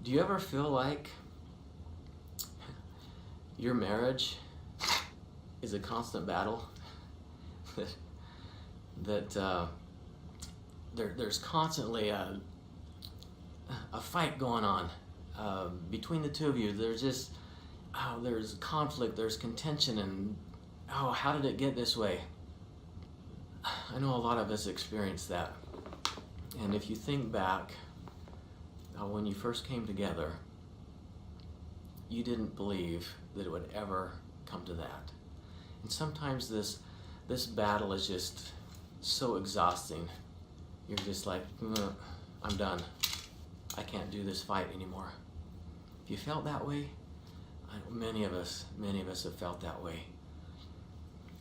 Do you ever feel like your marriage is a constant battle? There's constantly a fight going on between the two of you. There's conflict, there's contention, and how did it get this way? I know a lot of us experience that. And if you think back, when you first came together, you didn't believe that it would ever come to that. And sometimes this battle is just so exhausting. You're just like, I'm done. I can't do this fight anymore. If you felt that way, many of us have felt that way.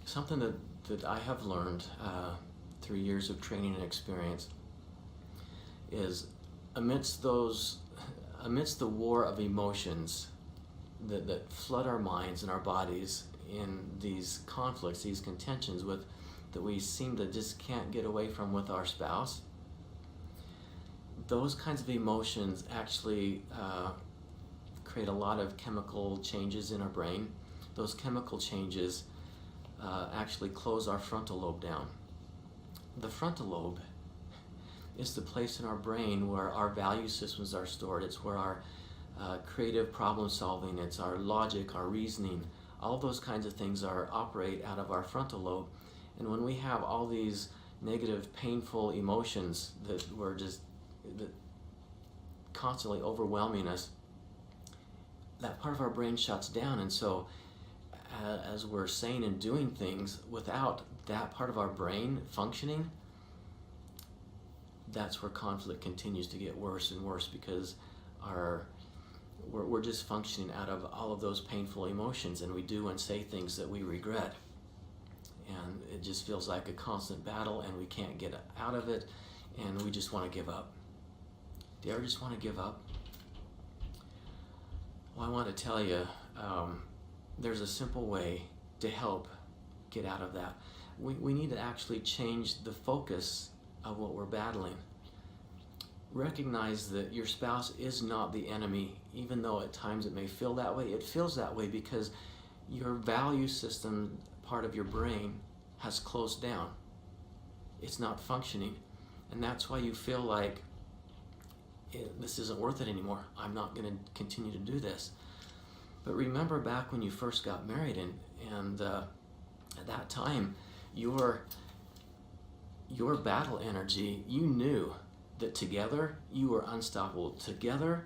Something that I have learned through years of training and experience is amidst the war of emotions that flood our minds and our bodies in these conflicts, these contentions that we seem to just can't get away from with our spouse, those kinds of emotions actually create a lot of chemical changes in our brain. Those chemical changes actually close our frontal lobe down. The frontal lobe is the place in our brain where our value systems are stored. It's where our creative problem solving, it's our logic, our reasoning, all those kinds of things operate out of our frontal lobe. And when we have all these negative, painful emotions that constantly overwhelming us, that part of our brain shuts down. And so as we're saying and doing things without that part of our brain functioning, that's where conflict continues to get worse and worse, because we're just functioning out of all of those painful emotions, and we do and say things that we regret. And it just feels like a constant battle, and we can't get out of it, and we just want to give up. Do you ever just want to give up? Well, I want to tell you, there's a simple way to help get out of that. We need to actually change the focus of what we're battling. Recognize that your spouse is not the enemy, even though at times it may feel that way. It feels that way because your value system, part of your brain, has closed down. It's not functioning. And that's why you feel like this isn't worth it anymore. I'm not going to continue to do this. But remember back when you first got married, and at that time, your battle energy, you knew that together you were unstoppable. Together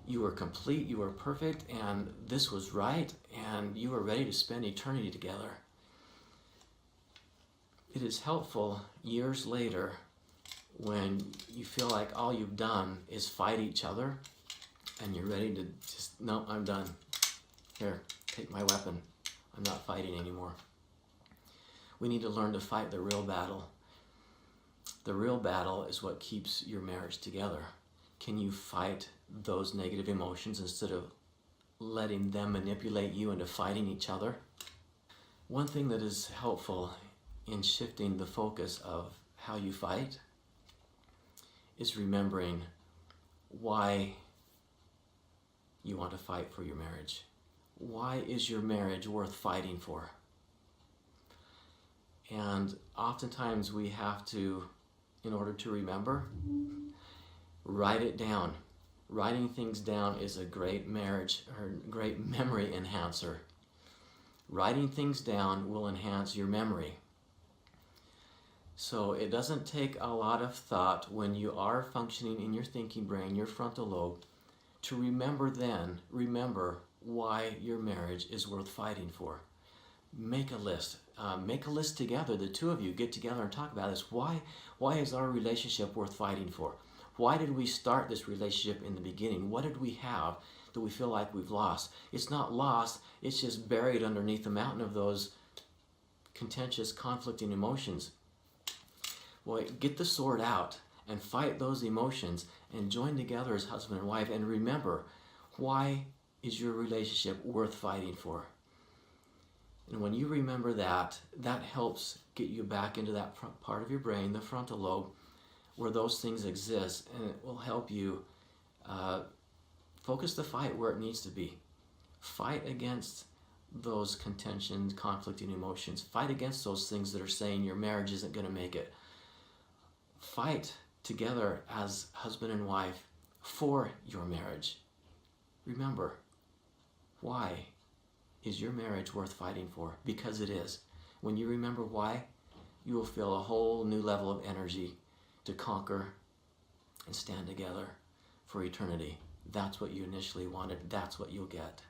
you were complete, you were perfect, and this was right, and you were ready to spend eternity together. It is helpful years later when you feel like all you've done is fight each other and you're ready to just, no, I'm done. Here, take my weapon. I'm not fighting anymore. We need to learn to fight the real battle. The real battle is what keeps your marriage together. Can you fight those negative emotions instead of letting them manipulate you into fighting each other? One thing that is helpful in shifting the focus of how you fight is remembering why you want to fight for your marriage. Why is your marriage worth fighting for? And oftentimes we have to, in order to remember, write it down. Writing things down is a great marriage or great memory enhancer. Writing things down will enhance your memory. So it doesn't take a lot of thought when you are functioning in your thinking brain, your frontal lobe, to remember why your marriage is worth fighting for. Make a list. Make a list together. The two of you get together and talk about this. Why is our relationship worth fighting for? Why did we start this relationship in the beginning? What did we have that we feel like we've lost? It's not lost. It's just buried underneath the mountain of those contentious, conflicting emotions. Well, get the sword out and fight those emotions and join together as husband and wife, and remember, why is your relationship worth fighting for? And when you remember that, that helps get you back into that part of your brain, the frontal lobe, where those things exist, and it will help you Focus the fight where it needs to be. Fight against those contentions, conflicting emotions. Fight against those things that are saying your marriage isn't going to make it. Fight together as husband and wife for your marriage. Remember, why is your marriage worth fighting for? Because it is. When you remember why, you will feel a whole new level of energy to conquer and stand together for eternity. That's what you initially wanted. That's what you'll get.